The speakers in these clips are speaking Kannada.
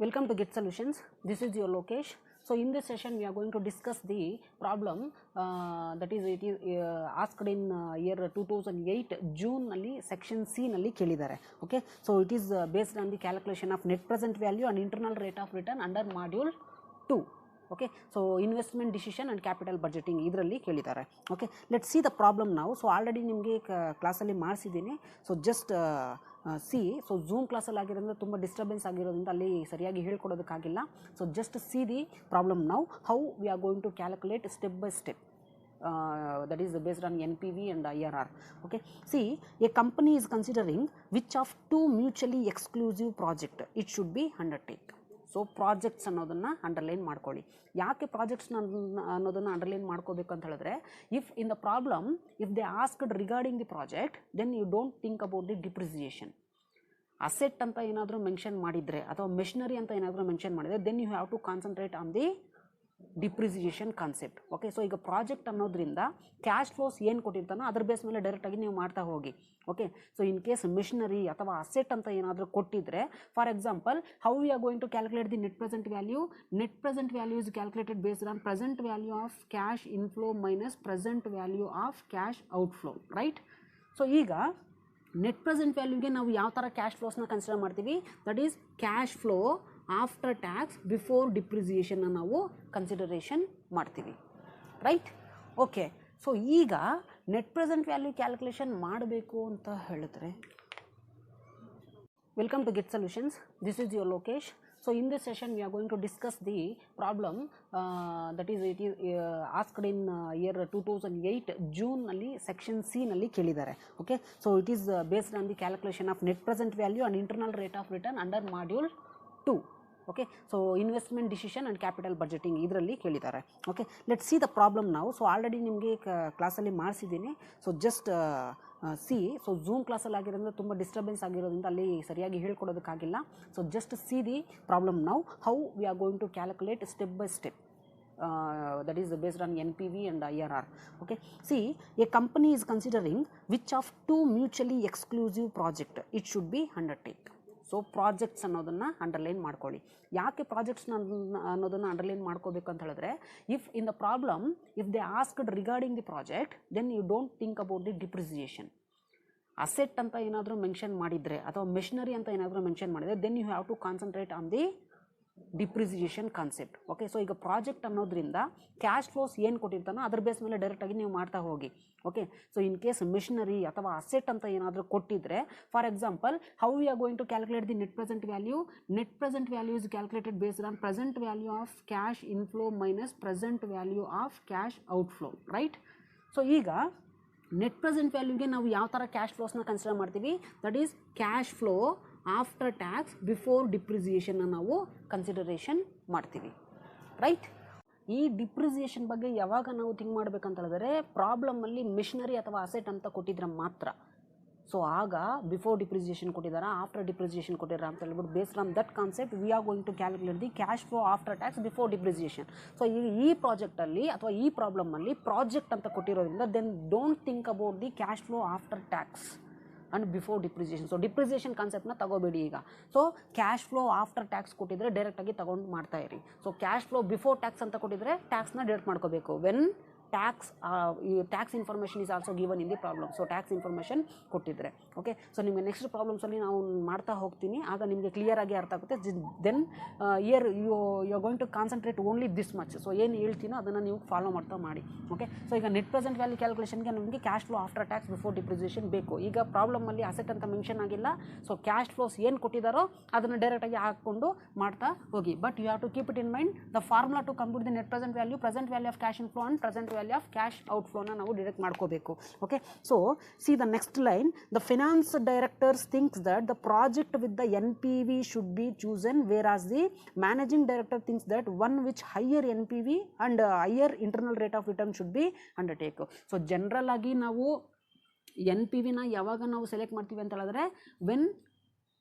Welcome to Get Solutions. This is your Lokesh. So in this session we are going to discuss the problem that is it is asked in year 2008 June ನಲ್ಲಿ section C ನಲ್ಲಿ ಕೇಳಿದ್ದಾರೆ. Okay, so it is based on the calculation of net present value and internal rate of return under module 2. Okay, so investment decision and capital budgeting ಇದರಲ್ಲಿ ಕೇಳಿದ್ದಾರೆ. Okay, let's see the problem now. So already ನಿಮಗೆ ಕ್ಲಾಸಲ್ಲಿ ಮಾಡಿಸಿದ್ದೀನಿ. So just see so Zoom ಕ್ಲಾಸಲ್ಲಿ ಆಗಿರೋದ್ರಿಂದ ತುಂಬ ಡಿಸ್ಟರ್ಬೆನ್ಸ್ ಆಗಿರೋದ್ರಿಂದ ಅಲ್ಲಿ ಸರಿಯಾಗಿ ಹೇಳ್ಕೊಡೋದಕ್ಕಾಗಿಲ್ಲ. So just see the problem now how we are going to calculate step by step. That is based on NPV and IRR. Okay, see, a company is considering which of two mutually exclusive project it should be undertake. So projects ಅನ್ನೋದನ್ನು ಅಂಡರ್ಲೈನ್ ಮಾಡ್ಕೊಳ್ಳಿ. ಯಾಕೆ ಪ್ರಾಜೆಕ್ಟ್ಸ್ನ ಅನ್ನೋದನ್ನು ಅಂಡರ್ಲೈನ್ ಮಾಡ್ಕೋಬೇಕು ಅಂತ ಹೇಳಿದ್ರೆ, if in the problem if they asked regarding the project then you don't think about the depreciation. Asset ಅಂತ ಏನಾದರೂ ಮೆನ್ಷನ್ ಮಾಡಿದರೆ ಅಥವಾ ಮೆಷಿನರಿ ಅಂತ ಏನಾದರೂ ಮೆನ್ಷನ್ ಮಾಡಿದರೆ then you have to concentrate on the depreciation concept. Okay, so ಈಗ ಪ್ರಾಜೆಕ್ಟ್ ಅನ್ನೋದ್ರಿಂದ ಕ್ಯಾಶ್ ಫ್ಲೋಸ್ ಏನು ಕೊಟ್ಟಿರ್ತಾನೋ ಅದ್ರ ಬೇಸ್ ಮೇಲೆ ಡೈರೆಕ್ಟಾಗಿ ನೀವು ಮಾಡ್ತಾ ಹೋಗಿ. Okay, so in case machinery ಅಥವಾ ಅಸೆಟ್ ಅಂತ ಏನಾದರೂ ಕೊಟ್ಟಿದ್ರೆ, for example how we are going to calculate the net present value. Net present value is calculated based on present value of cash inflow minus present value of cash outflow, right? So ಈಗ ನೆಟ್ ಪ್ರೆಸೆಂಟ್ ವ್ಯಾಲ್ಯೂಗೆ ನಾವು ಯಾವ ಥರ ಕ್ಯಾಶ್ ಫ್ಲೋಸ್ನ ಕನ್ಸಿಡರ್ ಮಾಡ್ತೀವಿ? That is cash flow after tax before ಡಿಪ್ರಿಸಿಯೇಷನ್ನ ನಾವು ಕನ್ಸಿಡರೇಷನ್ ಮಾಡ್ತೀವಿ, ರೈಟ್? ಓಕೆ, ಸೊ ಈಗ ನೆಟ್ ಪ್ರೆಸೆಂಟ್ ವ್ಯಾಲ್ಯೂ ಕ್ಯಾಲ್ಕುಲೇಷನ್ ಮಾಡಬೇಕು ಅಂತ ಹೇಳಿದ್ರೆ, welcome to get solutions. This is your Lokesh. So in this session we are going to discuss the problem that is it is asked in year 2008 June ನಲ್ಲಿ section C ನಲ್ಲಿ ಕೇಳಿದ್ದಾರೆ. Okay, so it is based on the calculation of net present value and internal rate of return under module 2. Okay, so investment decision and capital budgeting ಇದರಲ್ಲಿ ಕೇಳಿದ್ದಾರೆ. Okay, let's see the problem now. So already ನಿಮಗೆ ಕ್ಲಾಸಲ್ಲಿ ಮಾಡಿಸಿದ್ದೀನಿ. So just see so Zoom ಕ್ಲಾಸಲ್ಲಿ ಆಗಿರೋದ್ರಿಂದ ತುಂಬ ಡಿಸ್ಟರ್ಬೆನ್ಸ್ ಆಗಿರೋದ್ರಿಂದ ಅಲ್ಲಿ ಸರಿಯಾಗಿ ಹೇಳ್ಕೊಡೋದಕ್ಕಾಗಿಲ್ಲ. So just see the problem now how we are going to calculate step by step. That is based on NPV and IRR. Okay, see, a company is considering which of two mutually exclusive project it should be undertake. So projects ಅನ್ನೋದನ್ನು ಅಂಡರ್ಲೈನ್ ಮಾಡ್ಕೊಳ್ಳಿ. ಯಾಕೆ ಪ್ರಾಜೆಕ್ಟ್ಸ್ನ ಅನ್ನೋದನ್ನು ಅಂಡರ್ಲೈನ್ ಮಾಡ್ಕೋಬೇಕು ಅಂತ ಹೇಳಿದ್ರೆ, if in the problem if they asked regarding the project then you don't think about the depreciation. Asset ಅಂತ ಏನಾದರೂ ಮೆನ್ಷನ್ ಮಾಡಿದರೆ ಅಥವಾ ಮೆಷಿನರಿ ಅಂತ ಏನಾದರೂ ಮೆನ್ಷನ್ ಮಾಡಿದರೆ then you have to concentrate on the depreciation concept. Okay, so ಈಗ ಪ್ರಾಜೆಕ್ಟ್ ಅನ್ನೋದ್ರಿಂದ ಕ್ಯಾಶ್ ಫ್ಲೋಸ್ ಏನು ಕೊಟ್ಟಿರ್ತಾನೋ ಅದ್ರ ಬೇಸ್ ಮೇಲೆ ಡೈರೆಕ್ಟಾಗಿ ನೀವು ಮಾಡ್ತಾ ಹೋಗಿ. Okay, so in case machinery ಅಥವಾ ಅಸೆಟ್ ಅಂತ ಏನಾದರೂ ಕೊಟ್ಟಿದ್ರೆ, for example how we are going to calculate the net present value. Net present value is calculated based on present value of cash inflow minus present value of cash outflow, right? So ಈಗ ನೆಟ್ ಪ್ರೆಸೆಂಟ್ ವ್ಯಾಲ್ಯೂಗೆ ನಾವು ಯಾವ ಥರ ಕ್ಯಾಶ್ ಫ್ಲೋಸ್ನ ಕನ್ಸಿಡರ್ ಮಾಡ್ತೀವಿ? That is cash flow after tax before ಡಿಪ್ರಿಸಿಯೇಷನ್ನ ನಾವು ಕನ್ಸಿಡರೇಷನ್ ಮಾಡ್ತೀವಿ, ರೈಟ್? ಈ ಡಿಪ್ರಿಸಿಯೇಷನ್ ಬಗ್ಗೆ ಯಾವಾಗ ನಾವು ಥಿಂಕ್ ಮಾಡಬೇಕಂತ ಹೇಳಿದ್ರೆ, ಪ್ರಾಬ್ಲಮಲ್ಲಿ ಮಿಷನರಿ ಅಥವಾ ಅಸೆಟ್ ಅಂತ ಕೊಟ್ಟಿದ್ರೆ ಮಾತ್ರ. ಸೊ ಆಗ ಬಿಫೋರ್ ಡಿಪ್ರಿಸಿಯೇಷನ್ ಕೊಟ್ಟಿದ್ದಾರಾ ಆಫ್ಟರ್ ಡಿಪ್ರಿಸಿಯೇಷನ್ ಕೊಟ್ಟಿದ್ದಾರಾ ಅಂತ ಹೇಳ್ಬಿಟ್ಟು based on that concept we are going to calculate the cash flow after tax before depreciation. So ಈ ಪ್ರಾಜೆಕ್ಟಲ್ಲಿ ಅಥವಾ ಈ ಪ್ರಾಬ್ಲಮಲ್ಲಿ ಪ್ರಾಜೆಕ್ಟ್ ಅಂತ ಕೊಟ್ಟಿರೋದ್ರಿಂದ then don't think about the cash flow after tax and before depreciation. So depreciation ಕಾನ್ಸೆಪ್ಟ್ನ ತಗೋಬೇಡಿ ಈಗ. So cash flow after tax ಕೊಟ್ಟಿದ್ರೆ ಡೈರೆಕ್ಟಾಗಿ ತೊಗೊಂಡು ಮಾಡ್ತಾ ಇರಿ. So cash flow before tax ಅಂತ ಕೊಟ್ಟಿದ್ರೆ ಟ್ಯಾಕ್ಸ್ನ ಡೈರೆಕ್ಟ್ ಮಾಡ್ಕೋಬೇಕು. When tax information is also given in the problem. So tax information ಕೊಟ್ಟಿದ್ರೆ. ಓಕೆ, ಸೊ ನಿಮಗೆ ನೆಕ್ಸ್ಟ್ ಪ್ರಾಬ್ಲಮ್ಸಲ್ಲಿ ನಾವು ಮಾಡ್ತಾ ಹೋಗ್ತೀನಿ, ಆಗ ನಿಮಗೆ ಕ್ಲಿಯರ್ ಆಗಿ ಅರ್ಥ ಆಗುತ್ತೆ. Then you are going to concentrate only this much. So ಏನು ಹೇಳ್ತೀನೋ ಅದನ್ನು ನೀವು ಫಾಲೋ ಮಾಡ್ತಾ ಮಾಡಿ. ಓಕೆ, ಸೊ ಈಗ ನೆಟ್ ಪ್ರೆಸೆಂಟ್ ವ್ಯಾಲ್ಯೂ ಕ್ಯಾಲ್ಕುಲೇಷನ್ಗೆ ನಮಗೆ cash flow after tax before depreciation ಬೇಕು. ಈಗ ಪ್ರಾಬ್ಲಮಲ್ಲಿ ಅಸೆಟ್ ಅಂತ ಮೆನ್ಷನ್ ಆಗಿಲ್ಲ. ಸೊ ಕ್ಯಾಶ್ ಫ್ಲೋಸ್ ಏನು ಕೊಟ್ಟಿದ್ದಾರೋ ಅದನ್ನು ಡೈರೆಕ್ಟಾಗಿ ಹಾಕ್ಕೊಂಡು ಮಾಡ್ತಾ ಹೋಗಿ. But you have to keep it in mind the formula to compute the net present value of cash inflow and present value of cash ಔಟ್ಫ್ಲೋನ ನಾವು ಡಿರೆಕ್ಟ್ ಮಾಡ್ಕೋಬೇಕು. Okay, so see the next line. The finance directors thinks that the project with the NPV should be chosen, whereas the managing director thinks that one which higher NPV and higher internal rate of return should be undertake. So general ಆಗಿ ನಾವು NPVನ ಯಾವಾಗ ನಾವು ಸೆಲೆಕ್ಟ್ ಮಾಡ್ತೀವಿ ಅಂತ ಹೇಳಿದ್ರೆ, when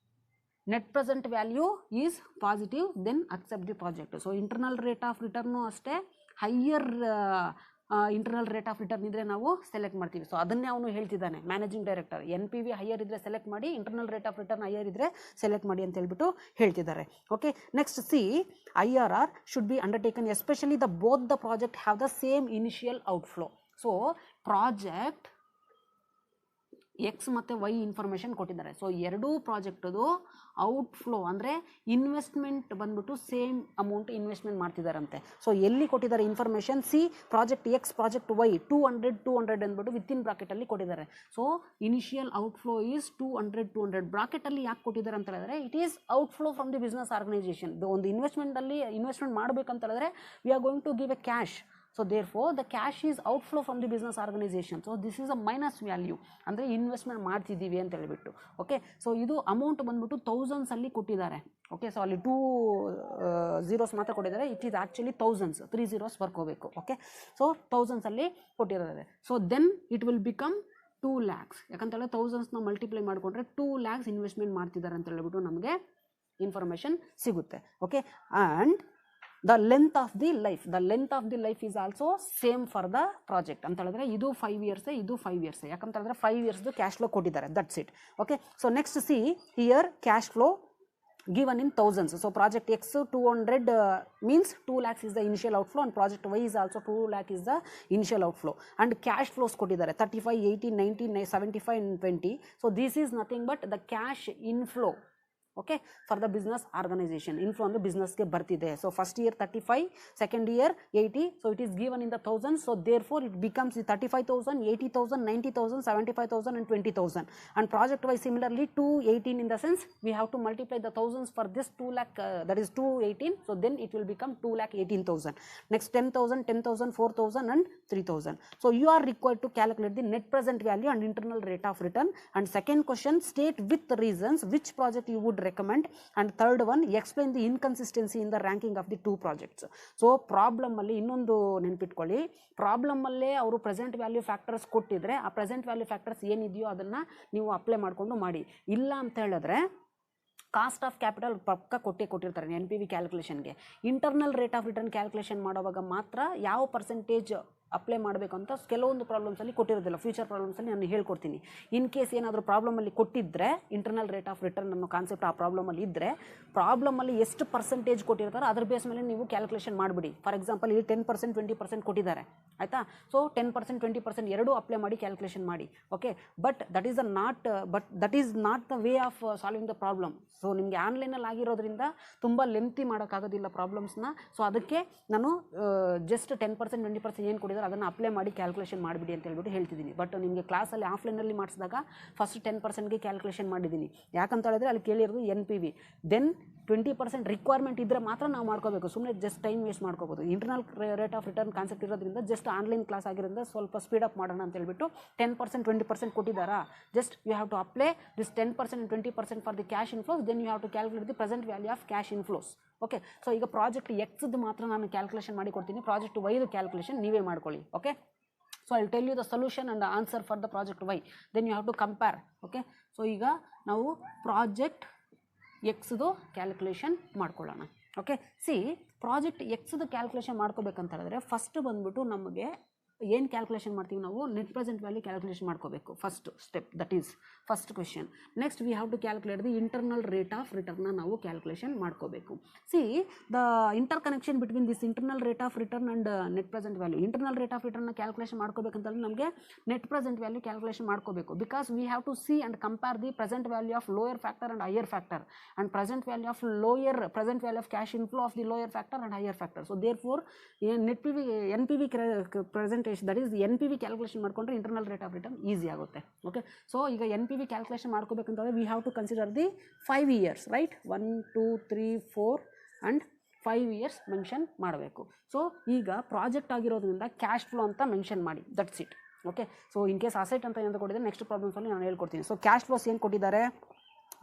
net present value is positive then accept the project. So internal rate of return ಅಷ್ಟೇ, higher internal rate of return ಇದ್ದರೆ ನಾವು ಸೆಲೆಕ್ಟ್ ಮಾಡ್ತೀವಿ. ಸೊ ಅದನ್ನೇ ಅವನು ಹೇಳ್ತಿದ್ದಾನೆ ಮ್ಯಾನೇಜಿಂಗ್ ಡೈರೆಕ್ಟರ್, NPV ಹೈಯರ್ ಇದ್ದರೆ ಸೆಲೆಕ್ಟ್ ಮಾಡಿ, internal rate of return higher ಇದ್ದರೆ ಸೆಲೆಕ್ಟ್ ಮಾಡಿ ಅಂತ ಹೇಳ್ಬಿಟ್ಟು ಹೇಳ್ತಿದ್ದಾರೆ. Okay, next see IRR should B undertaken especially both the project have the same initial outflow. So project X ಮತ್ತು Y ಇನ್ಫಾರ್ಮೇಷನ್ ಕೊಟ್ಟಿದ್ದಾರೆ. ಸೊ ಎರಡೂ ಪ್ರಾಜೆಕ್ಟದು ಔಟ್ಫ್ಲೋ ಅಂದರೆ ಇನ್ವೆಸ್ಟ್ಮೆಂಟ್ ಬಂದ್ಬಿಟ್ಟು ಸೇಮ್ ಅಮೌಂಟ್ ಇನ್ವೆಸ್ಟ್ಮೆಂಟ್ ಮಾಡ್ತಿದ್ದಾರಂತೆ. ಸೊ ಎಲ್ಲಿ ಕೊಟ್ಟಿದ್ದಾರೆ information, see project X project Y 200 ಅಂದ್ಬಿಟ್ಟು ವಿತಿನ್ ಬ್ರಾಕೆಟಲ್ಲಿ ಕೊಟ್ಟಿದ್ದಾರೆ. ಸೊ ಇನಿಷಿಯಲ್ ಔಟ್ಫ್ಲೋ ಈಸ್ 200 ಬ್ರಾಕೆಟಲ್ಲಿ ಯಾಕೆ ಕೊಟ್ಟಿದ್ದಾರೆ ಅಂತ ಹೇಳಿದ್ರೆ it is outflow from the business organisation. ಒಂದು ಇನ್ವೆಸ್ಟ್ಮೆಂಟ್ ಮಾಡಬೇಕಂತ ಹೇಳಿದ್ರೆ we are going to give a cash. So therefore the cash is outflow from the business organization. So this is a minus value ಅಂದರೆ ಇನ್ವೆಸ್ಟ್ಮೆಂಟ್ ಮಾಡ್ತಿದ್ದೀವಿ ಅಂತ ಹೇಳ್ಬಿಟ್ಟು. ಓಕೆ, ಸೊ ಇದು ಅಮೌಂಟ್ ಬಂದ್ಬಿಟ್ಟು ಥೌಸಂಡ್ಸ್ ಅಲ್ಲಿ ಕೊಟ್ಟಿದ್ದಾರೆ. ಓಕೆ, ಸೊ ಅಲ್ಲಿ 2 zeros ಮಾತ್ರ ಕೊಟ್ಟಿದ್ದಾರೆ. It is actually thousands, 3 zeros ಬರ್ಕೋಬೇಕು. ಓಕೆ, ಸೊ ಥೌಸಂಡ್ಸ್ ಅಲ್ಲಿ ಕೊಟ್ಟಿದ್ದಾರೆ. So then it will become 2 lakhs. ಯಾಕಂತೇಳಿದ್ರೆ ಥೌಸಂಡ್ಸ್ನ ಮಲ್ಟಿಪ್ಲೈ ಮಾಡಿಕೊಂಡ್ರೆ 2 lakhs ಇನ್ವೆಸ್ಟ್ಮೆಂಟ್ ಮಾಡ್ತಿದ್ದಾರೆ ಅಂತ ಹೇಳ್ಬಿಟ್ಟು ನಮಗೆ ಇನ್ಫಾರ್ಮೇಷನ್ ಸಿಗುತ್ತೆ. Okay, and the length of the life is also same for the project ಅಂತ ಹೇಳಿದ್ರೆ ಇದು 5 years, ಇದು 5 years. ಯಾಕಂತ ಹೇಳಿದ್ರೆ 5 years ಕ್ಯಾಶ್ ಫ್ಲೋ ಕೊಟ್ಟಿದ್ದಾರೆ. That's it. Okay, so next see here cash flow given in thousands. So project X 200 means 2 lakhs is the initial outflow, and project Y is also 2 lakh is the initial outflow. And cash flows ಕೊಟ್ಟಿದ್ದಾರೆ 35, 80, 90, 75 and 20. So this is nothing but the cash inflow. Okay, for the business organization, inflow on the business ke bartide. So first year 35, second year 80. So it is given in the thousands. So therefore it becomes 35,000, 80,000, 90,000, 75,000 and 20,000. And project wise similarly 218 in the sense we have to multiply the thousands for this 2 lakh, that is 218. So then it will become 2,18,000. Next 10,000, 10,000, 4,000 and 3,000. So you are required to calculate the net present value and internal rate of return. And second question, state with the reasons which project you would recommend. And third one, explain the inconsistency in the ranking of the 2 projects. So problem ಅಲ್ಲಿ ಇನ್ನೊಂದು ನೆನಪಿಟ್ಕೊಳ್ಳಿ, ಪ್ರಾಬ್ಲಮ್ ಅಲ್ಲೇ ಅವರು ಪ್ರೆಸೆಂಟ್ ವ್ಯಾಲ್ಯೂ ಫ್ಯಾಕ್ಟರ್ಸ್ ಕೊಟ್ಟಿದ್ರೆ ಆ ಪ್ರೆಸೆಂಟ್ ವ್ಯಾಲ್ಯೂ ಫ್ಯಾಕ್ಟರ್ಸ್ ಏನಿದೆಯೋ ಅದನ್ನು ನೀವು ಅಪ್ಲೈ ಮಾಡಿಕೊಂಡು ಮಾಡಿ. ಇಲ್ಲ ಅಂತ ಹೇಳಿದ್ರೆ ಕಾಸ್ಟ್ ಆಫ್ ಕ್ಯಾಪಿಟಲ್ ಪಕ್ಕ ಕೊಟ್ಟಿರ್ತಾರೆ NPV ಕ್ಯಾಲ್ಕುಲೇಷನ್ಗೆ. Internal rate of return calculation ಮಾಡುವಾಗ ಮಾತ್ರ ಯಾವ ಪರ್ಸೆಂಟೇಜ್ ಅಪ್ಲೈ ಮಾಡಬೇಕು ಅಂತ ಕೆಲವೊಂದು ಪ್ರಾಬ್ಲಮ್ಸಲ್ಲಿ ಕೊಟ್ಟಿರೋದಿಲ್ಲ. ಫ್ಯೂಚರ್ ಪ್ರಾಬ್ಲಮ್ಸಲ್ಲಿ ನಾನು ಹೇಳ್ಕೊಡ್ತೀನಿ. ಇನ್ ಕೇಸ್ ಏನಾದರೂ ಪ್ರಾಬ್ಲಮಲ್ಲಿ ಕೊಟ್ಟಿದ್ದರೆ ಇಂಟರ್ನಲ್ ರೇಟ್ ಆಫ್ ರಿಟರ್ನ್ ಅನ್ನೋ ಕಾನ್ಸೆಪ್ಟ್ ಆ ಪ್ರಾಬ್ಲಮಲ್ಲಿ ಇದ್ದರೆ ಪ್ರಾಬ್ಲಮಲ್ಲಿ ಎಷ್ಟು ಪರ್ಸೆಂಟೇಜ್ ಕೊಟ್ಟಿರ್ತಾರೋ ಅದ್ರ ಬೇಸ್ ಮೇಲೆ ನೀವು ಕ್ಯಾಲ್ಕುಲೇಷನ್ ಮಾಡಿಬಿಡಿ. ಫಾರ್ ಎಕ್ಸಾಂಪಲ್ ಇಲ್ಲಿ 10%, 20% ಕೊಟ್ಟಿದ್ದಾರೆ, ಆಯಿತಾ? ಸೊ 10%, 20% ಎರಡೂ ಅಪ್ಲೈ ಮಾಡಿ ಕ್ಯಾಲ್ಕುಲೇಷನ್ ಮಾಡಿ. Okay, but that is not the way of solving the problem. So ನಿಮಗೆ ಆನ್ಲೈನಲ್ಲಿ ಆಗಿರೋದ್ರಿಂದ ತುಂಬ ಲೆಂತಿ ಮಾಡೋಕ್ಕಾಗೋದಿಲ್ಲ ಪ್ರಾಬ್ಲಮ್ಸ್ನ. ಸೊ ಅದಕ್ಕೆ ನಾನು ಜಸ್ಟ್ 10%, 20% ಏನು ಕೊಟ್ಟಿದ್ದಾರೆ ಅದನ್ನು ಅಪ್ಲೈ ಮಾಡಿ ಕ್ಯಾಲ್ಕುಲೇಷನ್ ಮಾಡಿಬಿಡಿ ಅಂತ ಹೇಳ್ಬಿಟ್ಟು ಹೇಳ್ತಿದ್ದೀನಿ. ಬಟ್ ನಿಮಗೆ ಕ್ಲಾಸಲ್ಲಿ ಆಫ್ಲೈನಲ್ಲಿ ಮಾಡಿಸಿದಾಗ ಫಸ್ಟ್ 10%ಗೆ ಕ್ಯಾಲ್ಕುಲೇಷನ್ ಮಾಡಿದ್ದೀನಿ. ಯಾಕಂತ ಹೇಳಿದ್ರೆ ಅಲ್ಲಿ ಕೇಳಿರೋದು NPV. ದೆನ್ 20% ರಿಕ್ವೈರ್ಮೆಂಟ್ ಇದ್ದರೆ ಮಾತ್ರ ನಾವು ಮಾಡ್ಕೋಬೇಕು. ಸುಮ್ಮನೆ ಜಸ್ಟ್ ಟೈಮ್ ವೇಸ್ಟ್ ಮಾಡ್ಕೋಬೋದು. Internal rate of return concept ಇರೋದ್ರಿಂದ ಜಸ್ಟ್ ಆನ್ಲೈನ್ ಕ್ಲಾಸ್ ಆಗಿರೋದ್ರಿಂದ ಸ್ವಲ್ಪ ಸ್ಪೀಡಪ್ ಮಾಡೋಣ ಅಂತ ಹೇಳ್ಬಿಟ್ಟು 10%, 20% ಕೊಟ್ಟಿದ್ದಾರಾ, just you have to apply this 10% and 20% for the cash inflows. Then you have to calculate the present value of cash inflows. Okay, so ಈಗ ಪ್ರಾಜೆಕ್ಟ್ Xದು ಮಾತ್ರ ನಾನು ಕ್ಯಾಲ್ಕುಲೇಷನ್ ಮಾಡಿ ಕೊಡ್ತೀನಿ. ಪ್ರಾಜೆಕ್ಟ್ Yದು ಕ್ಯಾಲ್ಕುಲೇಷನ್ ನೀವೇ ಮಾಡ್ಕೊಳ್ಳಿ. Okay, so I'll tell you the solution and the answer for the project Y, then you have to compare. Okay, so ಈಗ ನಾವು ಪ್ರಾಜೆಕ್ಟ್ Xದು ಕ್ಯಾಲ್ಕುಲೇಷನ್ ಮಾಡ್ಕೊಳ್ಳೋಣ. ಓಕೆ, ಸಿ ಪ್ರಾಜೆಕ್ಟ್ Xದು ಕ್ಯಾಲ್ಕುಲೇಷನ್ ಮಾಡ್ಕೋಬೇಕಂತ ಹೇಳಿದ್ರೆ ಫಸ್ಟ್ ಬಂದ್ಬಿಟ್ಟು ನಮಗೆ ಏನು ಕ್ಯಾಲ್ಕುಲೇಷನ್ ಮಾಡ್ತೀವಿ ನಾವು, ನೆಟ್ ಪ್ರೆಸೆಂಟ್ ವ್ಯಾಲ್ಯೂ ಕ್ಯಾಲ್ಕುಲೇಷನ್ ಮಾಡ್ಕೋಬೇಕು first step. That is first question. Next we have to calculate the internal rate of ರಿಟರ್ನ್ನ ನಾವು ಕ್ಯಾಲ್ಕುಲೇಷನ್ ಮಾಡ್ಕೋಬೇಕು. See the interconnection between this internal rate of return and net present value. Internal rate of ರಿಟರ್ನ್ನ ಕ್ಯಾಲ್ಕುಲೇಷನ್ ಮಾಡ್ಕೋಬೇಕಂತಂದ್ರೆ ನಮಗೆ ನೆಟ್ ಪ್ರೆಸೆಂಟ್ ವ್ಯಾಲ್ಯೂ ಕ್ಯಾಲ್ಕುಲೇಷನ್ ಮಾಡ್ಕೋಬೇಕು. Because we have to see and compare the present value of lower factor and higher factor and present value of present value of cash inflow of the lower factor and higher factor. So therefore NPV presentation, that is NPV calculation ಮಾಡಿಕೊಂಡ್ರೆ internal rate of return easy ಆಗುತ್ತೆ. ಓಕೆ, ಸೊ ಈಗ NPV ಕ್ಯಾಲ್ಕುಲೇಷನ್ ಮಾಡ್ಕೋಬೇಕಂತಂದರೆ we have to consider the 5 years, right? 1, 2, 3, 4 and 5 years mention ಮಾಡಬೇಕು. ಸೊ ಈಗ ಪ್ರಾಜೆಕ್ಟ್ ಆಗಿರೋದ್ರಿಂದ ಕ್ಯಾಶ್ ಫ್ಲೋ ಅಂತ ಮೆನ್ಷನ್ ಮಾಡಿ. That's it. Okay, so in case asset ಅಂತ ಏನು ಕೊಟ್ಟಿದ್ದಾರೆ ನೆಕ್ಸ್ಟ್ ಪ್ರಾಬ್ಲಮ್ಸಲ್ಲಿ ನಾನು ಹೇಳ್ಕೊಡ್ತೀನಿ. ಸೊ ಕ್ಯಾಶ್ ಫ್ಲೋಸ್ ಏನು ಕೊಟ್ಟಿದ್ದಾರೆ,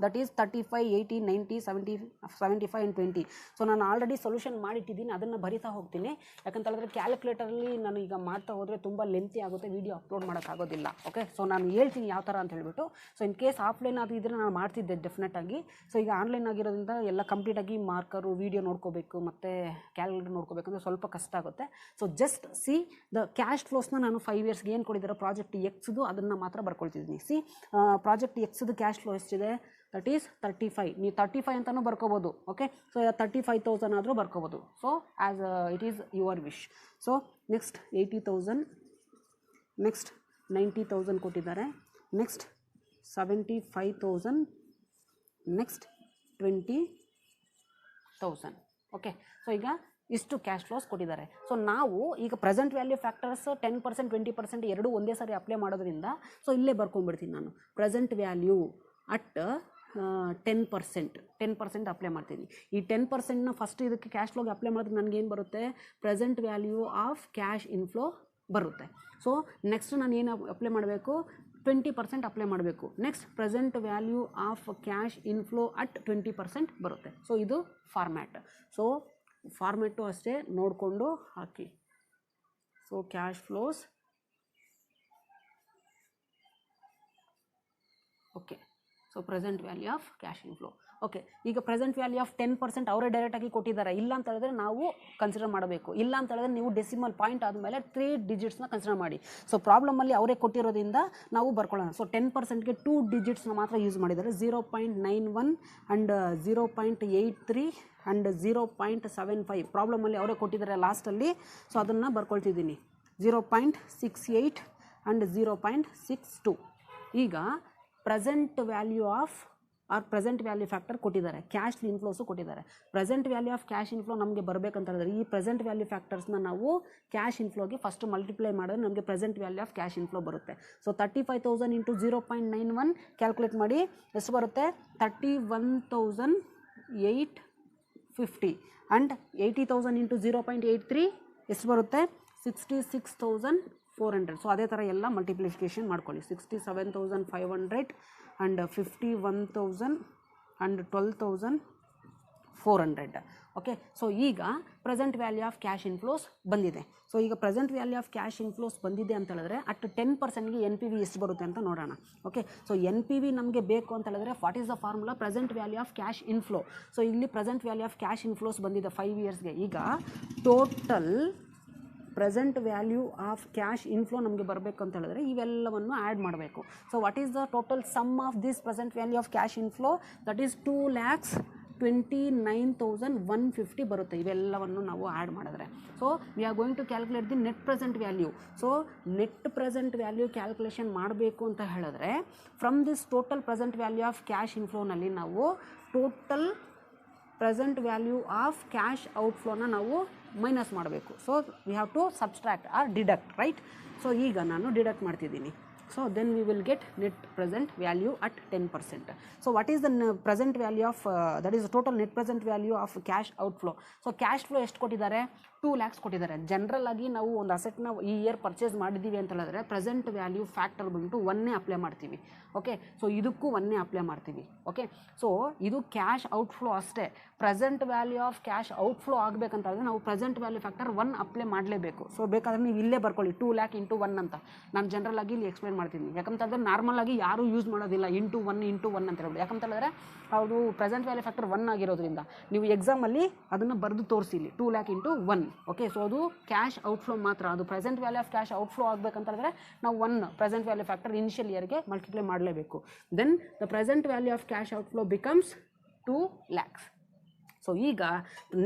ದಟ್ ಈಸ್ 35, 80, 90, 70, 75 ಆ್ಯಂಡ್ 20. ಸೊ ನಾನು ಆಲ್ರೆಡಿ ಸೊಲ್ಯೂಷನ್ ಮಾಡಿಟ್ಟಿದ್ದೀನಿ, ಅದನ್ನು ಬರಿತಾ ಹೋಗ್ತೀನಿ. ಯಾಕಂತ ಹೇಳಿದ್ರೆ ಕ್ಯಾಲ್ಕುಲೇಟರಲ್ಲಿ ನಾನು ಈಗ ಮಾಡ್ತಾ ಹೋದರೆ ತುಂಬ ಲೆಂತಿ ಆಗುತ್ತೆ, ವೀಡಿಯೋ ಅಪ್ಲೋಡ್ ಮಾಡೋಕ್ಕಾಗೋದಿಲ್ಲ. ಓಕೆ, ಸೊ ನಾನು ಹೇಳ್ತೀನಿ ಯಾವ ಥರ ಅಂತ ಹೇಳ್ಬಿಟ್ಟು. ಸೊ ಇನ್ ಕೇಸ್ ಆಫ್ಲೈನ್ ಆಗಿದ್ದರೆ ನಾನು ಮಾಡ್ತಿದ್ದೆ ಡೆಫಿನೆಟಾಗಿ. ಸೊ ಈಗ ಆನ್ಲೈನ್ ಆಗಿರೋದ್ರಿಂದ ಎಲ್ಲ ಕಂಪ್ಲೀಟಾಗಿ ಮಾರ್ಕರು ವೀಡಿಯೋ ನೋಡ್ಕೋಬೇಕು ಮತ್ತು ಕ್ಯಾಲ್ಕುಲೇಟರ್ ನೋಡ್ಕೋಬೇಕು ಅಂದರೆ ಸ್ವಲ್ಪ ಕಷ್ಟ ಆಗುತ್ತೆ. So just see the cash ಫ್ಲೋಸ್ನ ನಾನು 5 ಇಯರ್ಸ್ಗೆ ಏನು ಕೊಟ್ಟಿದ್ದಾರೆ ಪ್ರಾಜೆಕ್ಟ್ ಎಕ್ಸ್ದು ಅದನ್ನು ಮಾತ್ರ ಬರ್ಕೊಳ್ತಿದ್ದೀನಿ. ಸಿ ಪ್ರಾಜೆಕ್ಟ್ ಎಕ್ಸ್ದು ಕ್ಯಾಶ್ ಫ್ಲೋ ಎಷ್ಟಿದೆ, ದಟ್ ಈಸ್ 35. ನೀವು 35 ಅಂತಲೂ ಬರ್ಕೋಬೋದು. ಓಕೆ, ಸೊ 35,000 ಆದರೂ ಬರ್ಕೋಬೋದು. So as it is your wish. So next 80,000, next 90,000 ಕೊಟ್ಟಿದ್ದಾರೆ, ನೆಕ್ಸ್ಟ್ 75,000, ನೆಕ್ಸ್ಟ್ 20,000. ಓಕೆ, ಸೊ ಈಗ ಇಷ್ಟು ಕ್ಯಾಶ್ ಫ್ಲೋಸ್ ಕೊಟ್ಟಿದ್ದಾರೆ. ಸೊ ನಾವು ಈಗ ಪ್ರೆಸೆಂಟ್ ವ್ಯಾಲ್ಯೂ ಫ್ಯಾಕ್ಟರ್ಸ್ 10%, 20% ಎರಡೂ ಒಂದೇ ಸಾರಿ ಅಪ್ಲೈ ಮಾಡೋದ್ರಿಂದ ಸೊ ಇಲ್ಲೇ ಬರ್ಕೊಂಡ್ಬಿಡ್ತೀನಿ ನಾನು. ಪ್ರೆಸೆಂಟ್ ವ್ಯಾಲ್ಯೂ ಅಟ್ 10% ಅಪ್ಲೈ ಮಾಡ್ತೀನಿ. ಈ 10%ನ ಫಸ್ಟ್ ಇದಕ್ಕೆ ಕ್ಯಾಶ್ ಫ್ಲೋಗೆ ಅಪ್ಲೈ ಮಾಡಿದ್ರೆ ನನಗೇನು ಬರುತ್ತೆ, present value of cash inflow ಬರುತ್ತೆ. ಸೊ ನೆಕ್ಸ್ಟ್ ನಾನು ಏನು ಅಪ್ಲೈ ಮಾಡಬೇಕು, 20% ಅಪ್ಲೈ ಮಾಡಬೇಕು. Next present value of cash inflow at 20% ಬರುತ್ತೆ. ಸೊ ಇದು ಫಾರ್ಮ್ಯಾಟ್. ಸೊ ಫಾರ್ಮ್ಯಾಟು ಅಷ್ಟೇ ನೋಡಿಕೊಂಡು ಹಾಕಿ. So cash flows, okay. So present value of cash inflow. Okay, ಈಗ ಪ್ರೆಸೆಂಟ್ ವ್ಯಾಲ್ಯೂ ಆಫ್ 10% ಅವರೇ ಡೈರೆಕ್ಟಾಗಿ ಕೊಟ್ಟಿದ್ದಾರೆ. ಇಲ್ಲ ಅಂತ ಹೇಳಿದ್ರೆ ನಾವು ಕನ್ಸಿಡರ್ ಮಾಡಬೇಕು. ಇಲ್ಲ ಅಂತ ಹೇಳಿದ್ರೆ ನೀವು ಡೆಸಿಮಲ್ ಪಾಯಿಂಟ್ ಆದಮೇಲೆ 3 ಡಿಜಿಟ್ಸ್ನ ಕನ್ಸಿಡರ್ ಮಾಡಿ. ಸೊ ಪ್ರಾಬ್ಲಮಲ್ಲಿ ಅವರೇ ಕೊಟ್ಟಿರೋದ್ರಿಂದ ನಾವು ಬರ್ಕೊಳ್ಳೋಣ. ಸೊ 10%ಗೆ 2 ಡಿಜಿಟ್ಸ್ನ ಮಾತ್ರ ಯೂಸ್ ಮಾಡಿದ್ದಾರೆ, 0.91 ಆ್ಯಂಡ್ 0.83 ಆ್ಯಂಡ್ 0.75. ಪ್ರಾಬ್ಲಮಲ್ಲಿ ಅವರೇ ಕೊಟ್ಟಿದ್ದಾರೆ ಲಾಸ್ಟಲ್ಲಿ. ಸೊ ಅದನ್ನು ಬರ್ಕೊಳ್ತಿದ್ದೀನಿ, 0.68 ಆ್ಯಂಡ್ 0.62. ಈಗ present value of present value factor ಕೊಟ್ಟಿದ್ದಾರೆ, ಕ್ಯಾಶ್ ಇನ್ಫ್ಲೋಸು ಕೊಟ್ಟಿದ್ದಾರೆ. Present value of cash inflow ನಮಗೆ ಬರಬೇಕಂತ ಹೇಳಿದ್ರೆ ಈ ಪ್ರೆಸೆಂಟ್ ವ್ಯಾಲ್ಯೂ ಫ್ಯಾಕ್ಟರ್ಸ್ನ ನಾವು ಕ್ಯಾಶ್ ಇನ್ಫ್ಲೋಗೆ ಫಸ್ಟ್ ಮಲ್ಟಿಪ್ಲೈ ಮಾಡಿದ್ರೆ ನಮಗೆ present value of cash inflow ಬರುತ್ತೆ. ಸೊ 35,000 ಇಂಟು 0.91 ಕ್ಯಾಲ್ಕುಲೇಟ್ ಮಾಡಿ ಎಷ್ಟು ಬರುತ್ತೆ, 31,850 ಆ್ಯಂಡ್ 80,000 ಇಂಟು 0.83 ಎಷ್ಟು ಬರುತ್ತೆ, 66,400. ಸೊ ಅದೇ ಥರ ಎಲ್ಲ ಮಲ್ಟಿಪ್ಲಿಕೇಶನ್ ಮಾಡ್ಕೊಳ್ಳಿ. 67,500 ಆ್ಯಂಡ್ 51,000 ಆ್ಯಂಡ್ 12,400. ಓಕೆ, ಸೊ ಈಗ present value of cash inflows ಬಂದಿದೆ. ಸೊ ಈಗ present value of cash inflows ಬಂದಿದೆ ಅಂತ ಹೇಳಿದ್ರೆ ಅಟ್ 10%ಗೆ NPV ಎಷ್ಟು ಬರುತ್ತೆ ಅಂತ ನೋಡೋಣ. ಓಕೆ, ಸೊ NPV ನಮಗೆ ಬೇಕು ಅಂತ ಹೇಳಿದ್ರೆ what is the formula, present value of cash inflow. So ಇಲ್ಲಿ present value of cash inflows ಬಂದಿದೆ 5 ಇಯರ್ಸ್ಗೆ. ಈಗ total present value of cash inflow ನಮಗೆ ಬರಬೇಕು ಅಂತ ಹೇಳಿದ್ರೆ ಇವೆಲ್ಲವನ್ನು ಆ್ಯಡ್ ಮಾಡಬೇಕು. So what is the total sum of this present value of cash inflow, that is 2,29,150 ಬರುತ್ತೆ. ಇವೆಲ್ಲವನ್ನು ನಾವು ಆ್ಯಡ್ ಮಾಡಿದ್ರೆ so we are going to calculate the net present value. So net present value calculation ಮಾಡಬೇಕು ಅಂತ ಹೇಳಿದ್ರೆ from this total present value of cash ಇನ್ಫ್ಲೋನಲ್ಲಿ ನಾವು total present value of cash ಔಟ್ಫ್ಲೋನ ನಾವು ಮೈನಸ್ ಮಾಡಬೇಕು. So we have to subtract or deduct, right? So ಈಗ ನಾನು ಡಿಡಕ್ಟ್ ಮಾಡ್ತಿದ್ದೀನಿ. So then we will get net present value at 10%. So what is the present value of that is the total net present value of cash outflow. So cash flow ಎಷ್ಟು ಕೊಟ್ಟಿದ್ದಾರೆ, 2 lakhs ಕೊಟ್ಟಿದ್ದಾರೆ. ಜನರಲ್ ಆಗಿ ನಾವು ಒಂದು ಅಸೆಟ್ನ ಈ ಇಯರ್ ಪರ್ಚೇಸ್ ಮಾಡಿದ್ದೀವಿ ಅಂತ ಹೇಳಿದ್ರೆ ಪ್ರೆಸೆಂಟ್ ವ್ಯಾಲ್ಯೂ ಫ್ಯಾಕ್ಟರ್ ಬಂದು 1 ಅಪ್ಲೈ ಮಾಡ್ತೀವಿ. ಓಕೆ, ಸೊ ಇದಕ್ಕೂ 1 ಅಪ್ಲೈ ಮಾಡ್ತೀವಿ. ಓಕೆ, ಸೊ ಇದು ಕ್ಯಾಶ್ ಔಟ್ಫ್ಲೋ ಅಷ್ಟೇ. Present value of cash outflow ಆಗಬೇಕಂತಂದರೆ ನಾವು ಪ್ರೆಸೆಂಟ್ ವ್ಯಾಲ್ಯೂ ಫ್ಯಾಕ್ಟರ್ 1 ಅಪ್ಲೈ ಮಾಡಲೇಬೇಕು. ಸೊ ಬೇಕಾದ್ರೆ ನೀವು ಇಲ್ಲೇ ಬರ್ಕೊಳ್ಳಿ 2 lakh ಇಂಟು 1 ಅಂತ. ನಾನು ಜನರಲ್ ಆಗಿ ಇಲ್ಲಿ ಎಕ್ಸ್ಪ್ಲೈನ್ ಮಾಡ್ತೀನಿ. ಯಾಕಂತಂದರೆ ನಾರ್ಮಲ್ ಆಗಿ ಯಾರೂ ಯೂಸ್ ಮಾಡೋದಿಲ್ಲ ಇಂಟು 1 ಅಂತ ಹೇಳ್ಬಿಟ್ಟು. ಯಾಕಂತ ಹೇಳಿದ್ರೆ ಅವರು ಪ್ರೆಸೆಂಟ್ ವ್ಯಾಲ್ಯೂ ಫ್ಯಾಕ್ಟರ್ 1 ಆಗಿರೋದ್ರಿಂದ ನೀವು ಎಕ್ಸಾಮಲ್ಲಿ ಅದನ್ನು ಬರೆದು ತೋರಿಸಿಲಿ 2 lakh ಇಂಟು 1. ಓಕೆ, ಸೊ ಅದು ಕ್ಯಾಶ್ ಔಟ್ಫ್ಲೋ ಮಾತ್ರ. ಅದು present value of cash outflow ಆಗಬೇಕಂತ ಹೇಳಿದ್ರೆ ನಾವು 1 ಪ್ರೆಸೆಂಟ್ ವ್ಯಾಲ್ಯೂ ಫ್ಯಾಕ್ಟರ್ ಇನಿಷಿಯಲ್ ಇಯರ್ಗೆ ಮಲ್ಟಿಪ್ಲೈ ಮಾಡಲೇಬೇಕು. Then the present value of cash outflow becomes 2 lakhs. So ಈಗ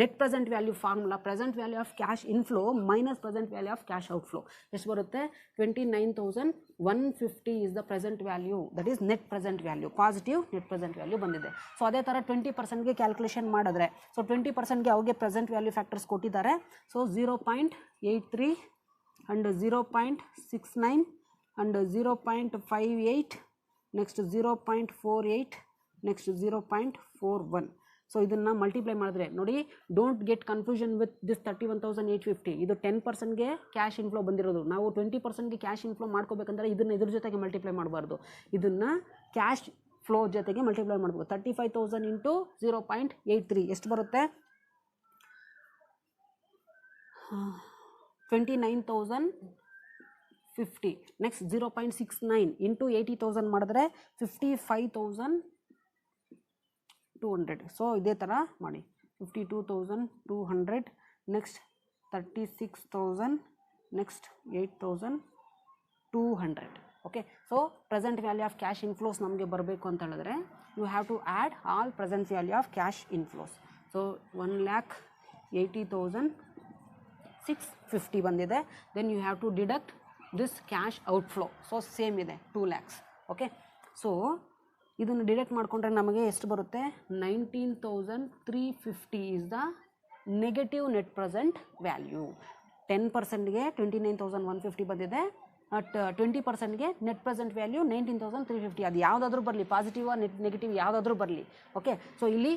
net present value formula, present value of cash inflow minus present value of cash outflow ಎಷ್ಟು ಬರುತ್ತೆ, 29,150 is the present value, that is net present value. Positive net present value ಬಂದಿದೆ. ಸೊ ಅದೇ ಥರ 20%ಗೆ ಕ್ಯಾಲ್ಕುಲೇಷನ್ ಮಾಡಿದ್ರೆ ಸೊ 20%ಗೆ ಅವ್ರಿಗೆ ಪ್ರೆಸೆಂಟ್ ವ್ಯಾಲ್ಯೂ ಫ್ಯಾಕ್ಟರ್ಸ್ ಕೊಟ್ಟಿದ್ದಾರೆ. So 0.83 and 0.69 and 0.58, next 0.48, next 0.41. So ಇದನ್ನು ಮಲ್ಟಿಪ್ಲೈ ಮಾಡಿದ್ರೆ ನೋಡಿ, don't get confusion with this 31,850. ಇದು 10%ಗೆ ಕ್ಯಾಶ್ ಇನ್ಫ್ಲೋ ಬಂದಿರೋದು. ನಾವು 20%ಗೆ ಕ್ಯಾಶ್ ಇನ್ಫ್ಲೋ ಮಾಡ್ಕೋಬೇಕಂದ್ರೆ ಇದನ್ನು ಇದ್ರ ಜೊತೆಗೆ ಮಲ್ಟಿಪ್ಲೈ ಮಾಡಬಾರ್ದು. ಇದನ್ನು ಕ್ಯಾಶ್ ಫ್ಲೋ ಜೊತೆಗೆ ಮಲ್ಟಿಪ್ಲೈ ಮಾಡಬೇಕು. 35,000 ಇಂಟು 0.83 ಎಷ್ಟು ಬರುತ್ತೆ? 29,050. ನೆಕ್ಸ್ಟ್ 0.69 ಇಂಟು 80,000 ಮಾಡಿದ್ರೆ 55,200. ಸೊ ಇದೇ ಥರ ಮಾಡಿ. 52,200. Next 36,000. Next 8,200. Okay, so present value of cash inflows ನಮಗೆ ಬರಬೇಕು ಅಂತ ಹೇಳಿದ್ರೆ you have to add all present value of cash inflows. So 1,80,650 ಬಂದಿದೆ. Then you have to deduct this cash outflow. So same ಇದೆ 2 lakhs. ಓಕೆ, ಸೊ ಇದನ್ನು ಡಿಡಕ್ಟ್ ಮಾಡಿಕೊಂಡ್ರೆ ನಮಗೆ ಎಷ್ಟು ಬರುತ್ತೆ? 19,350 is the negative net present value. 10%ಗೆ 29,150 ಬಂದಿದೆ. 20%ಗೆ ನೆಟ್ ಪ್ರೆಸೆಂಟ್ ವ್ಯಾಲ್ಯೂ 19,350. ಅದು ಯಾವುದಾದ್ರೂ ಬರಲಿ, ಪಾಸಿಟಿವ್ ನೆಗೆಟಿವ್ ಯಾವುದಾದ್ರೂ ಬರಲಿ. ಓಕೆ, ಸೊ ಇಲ್ಲಿ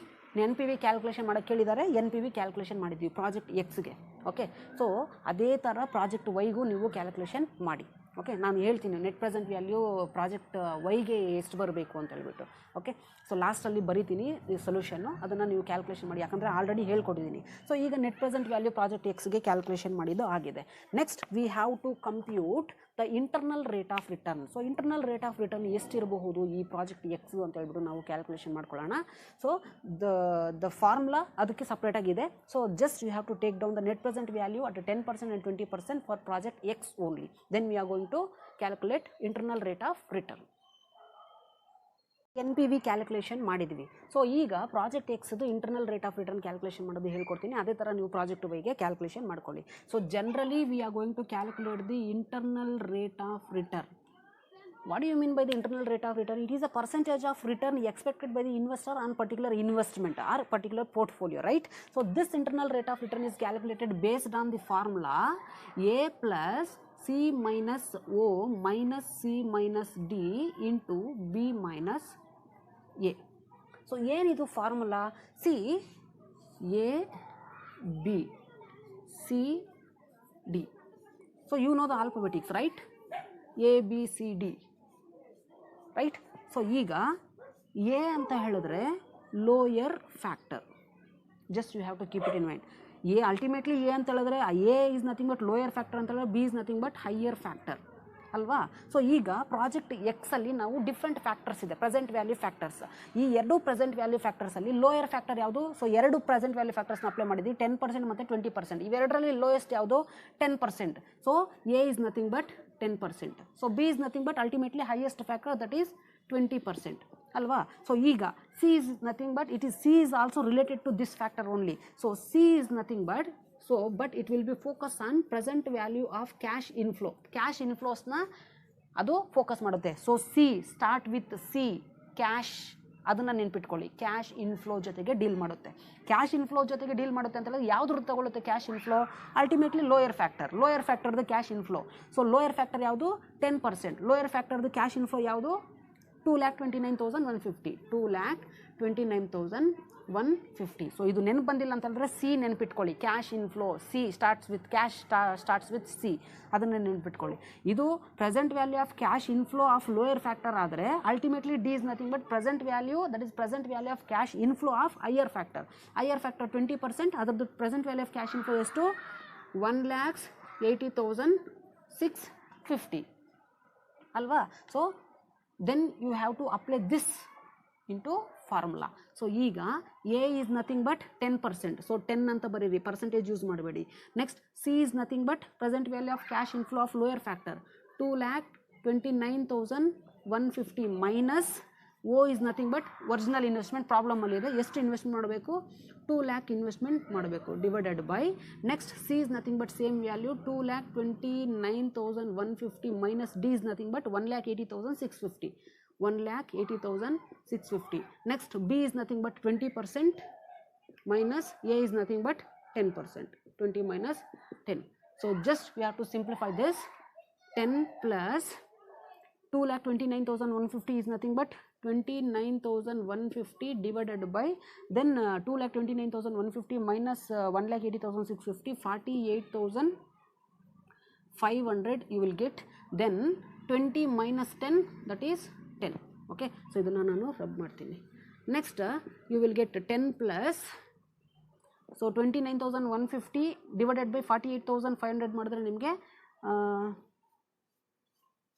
NPV ಕ್ಯಾಲ್ಕುಲೇಷನ್ ಮಾಡೋಕ್ಕೆ ಕೇಳಿದ್ದಾರೆ. NPV ಕ್ಯಾಲ್ಕುಲೇಷನ್ ಮಾಡಿದ್ವಿ ಪ್ರಾಜೆಕ್ಟ್ ಎಕ್ಸ್ಗೆ. ಓಕೆ, ಸೊ ಅದೇ ಥರ ಪ್ರಾಜೆಕ್ಟ್ ವೈಗೂ ನೀವು ಕ್ಯಾಲ್ಕುಲೇಷನ್ ಮಾಡಿ. ಓಕೆ, ನಾನು ಹೇಳ್ತೀನಿ ನೆಟ್ ಪ್ರೆಸೆಂಟ್ ವ್ಯಾಲ್ಯೂ ಪ್ರಾಜೆಕ್ಟ್ ವೈಗೆ ಎಷ್ಟು ಬರಬೇಕು ಅಂತ ಹೇಳ್ಬಿಟ್ಟು. ಓಕೆ, ಸೊ ಲಾಸ್ಟಲ್ಲಿ ಬರೀತೀನಿ ಈ ಸೊಲ್ಯೂಷನ್ನು, ಅದನ್ನು ನೀವು ಕ್ಯಾಲ್ಕುಲೇಷನ್ ಮಾಡಿ, ಯಾಕಂದರೆ ಆಲ್ರೆಡಿ ಹೇಳ್ಕೊಟ್ಟಿದ್ದೀನಿ. ಸೊ ಈಗ ನೆಟ್ ಪ್ರೆಸೆಂಟ್ ವ್ಯಾಲ್ಯೂ ಪ್ರಾಜೆಕ್ಟ್ ಎಕ್ಸ್ಗೆ ಕ್ಯಾಲ್ಕುಲೇಷನ್ ಮಾಡಿದ್ದು ಆಗಿದೆ. Next we have to compute the internal rate of return. So internal rate of return ಎಷ್ಟಿರಬಹುದು ಈ ಪ್ರಾಜೆಕ್ಟ್ ಎಕ್ಸ್ ಅಂತ ಹೇಳ್ಬಿಟ್ಟು ನಾವು ಕ್ಯಾಲ್ಕುಲೇಷನ್ ಮಾಡ್ಕೊಳ್ಳೋಣ. ಸೊ ದ ಫಾರ್ಮುಲಾ ಅದಕ್ಕೆ ಸಪ್ರೇಟಾಗಿದೆ. So just you have to take down the net present value at 10% and 20% for project X only. Then we are going to calculate internal rate of return. NPV calculation ಮಾಡಿದ್ವಿ. ಸೊ ಈಗ ಪ್ರಾಜೆಕ್ಟ್ ಎಕ್ಸ್ದು internal rate of return calculation ಮಾಡೋದು ಹೇಳ್ಕೊಡ್ತೀನಿ. ಅದೇ ಥರ ನೀವು ಪ್ರಾಜೆಕ್ಟ್ ವೈಗೆ ಕ್ಯಾಲ್ಕುಲೇಷನ್ ಮಾಡ್ಕೊಳ್ಳಿ. So generally we are going to calculate the internal rate of return. What do you mean by the internal rate of return? It is a percentage of return expected by the investor on particular investment or particular portfolio, right? So this internal rate of return is calculated based on the formula A plus C minus O minus C minus D into B minus A. So ಏನಿದು formula? C A B C D. So you know the alphabetics, right? A B C D, right? So ಈಗ ಎ ಅಂತ ಹೇಳಿದ್ರೆ lower factor. Just you have to keep it in mind. A ultimately A ಅಂತ ಹೇಳಿದ್ರೆ A is nothing but lower factor ಅಂತ ಹೇಳಿದ್ರೆ B is nothing but higher factor ಅಲ್ವಾ? ಸೊ ಈಗ ಪ್ರಾಜೆಕ್ಟ್ ಎಕ್ಸಲ್ಲಿ ನಾವು ಡಿಫ್ರೆಂಟ್ ಫ್ಯಾಕ್ಟರ್ಸ್ ಇದೆ, ಪ್ರೆಸೆಂಟ್ ವ್ಯಾಲ್ಯೂ ಫ್ಯಾಕ್ಟರ್ಸ್. ಈ ಎರಡು ಪ್ರೆಸೆಂಟ್ ವ್ಯಾಲ್ಯೂ ಫ್ಯಾಕ್ಟರ್ಸಲ್ಲಿ ಲೋಯರ್ ಫ್ಯಾಕ್ಟರ್ ಯಾವುದು? ಸೊ ಎರಡು ಪ್ರೆಸೆಂಟ್ ವ್ಯಾಲ್ಯೂ ಫ್ಯಾಕ್ಟರ್ಸ್ನ ಅಪ್ಲೈ ಮಾಡಿದ್ವಿ, 10% ಮತ್ತು 20%. ಇವೆರಡರಲ್ಲಿ ಲೋಯೆಸ್ಟ್ ಯಾವುದು? 10%. So A is nothing but 10%. So B is nothing but ultimately highest factor, that is 20%. ಅಲ್ವಾ? ಸೊ ಈಗ C is nothing but C is also related to this factor only. So C is nothing but but it will be focused on present value of cash inflow. Cash inflows na adu focus ಮಾಡುತ್ತೆ. So C start with C, cash, ಅದನ್ನು ನೆನ್ಪಿಟ್ಕೊಳ್ಳಿ. ಕ್ಯಾಶ್ ಇನ್ಫ್ಲೋ ಜೊತೆಗೆ ಡೀಲ್ ಮಾಡುತ್ತೆ. ಕ್ಯಾಶ್ ಇನ್ಫ್ಲೋ ಜೊತೆಗೆ ಡೀಲ್ ಮಾಡುತ್ತೆ ಅಂತ ಹೇಳಿದ್ರೆ ಯಾವ್ದು ತಗೊಳುತ್ತೆ cash inflow? Ultimately lower factor. Lower ಫ್ಯಾಕ್ಟರ್ದು cash inflow. So lower factor ಯಾವುದು? 10%. ಲೋಯರ್ ಫ್ಯಾಕ್ಟರ್ದು ಕ್ಯಾಶ್ ಇನ್ಫ್ಲೋ ಯಾವುದು? 2,29,150. 2,29,150. ಸೊ ಇದು ನೆನಪು ಬಂದಿಲ್ಲ ಅಂತಂದರೆ ಸಿ ನೆನಪಿಟ್ಕೊಳ್ಳಿ. Cash inflow C starts with cash, starts with C, ಅದನ್ನು ನೆನಪಿಟ್ಕೊಳ್ಳಿ. ಇದು present value of cash inflow of lower factor ಆದರೆ ultimately D is nothing but present value, that is present value of cash inflow of higher factor. Higher factor 20%, ಅದರದ್ದು present value of cash inflow ಎಷ್ಟು? 1,80,650 ಅಲ್ವಾ? So then you have to apply this into formula. So ಈಗ A is nothing but 10%. So 10 ಅಂತ ಬರೀರಿ, ಪರ್ಸೆಂಟೇಜ್ ಯೂಸ್ ಮಾಡಬೇಡಿ. Next C is nothing but present value of cash inflow of lower factor 2,29,150 minus O is nothing but original investment. ಪ್ರಾಬ್ಲಮಲ್ಲಿದೆ, ಎಷ್ಟು ಇನ್ವೆಸ್ಟ್ಮೆಂಟ್ ಮಾಡಬೇಕು? 2 lakh ಇನ್ವೆಸ್ಟ್ಮೆಂಟ್ ಮಾಡಬೇಕು, divided by next C is nothing but same value 2,29,150 minus D is nothing but 1,80,650. 1,80,650. Next B is nothing but 20% minus A is nothing but 10%. 20 minus 10. So just we have to simplify this. 10 plus 2,29,150 is nothing but 29,150 divided by then 2,29,150 minus 1,80,650, 48,500 you will get. Then 20 minus 10, that is 10. Okay. So ಇದನ್ನು ನಾನು ರಬ್ ಮಾಡ್ತೀನಿ. Next you will get 10 plus, so 29,150 divided by 48,500 ಮಾಡಿದ್ರೆ ನಿಮಗೆ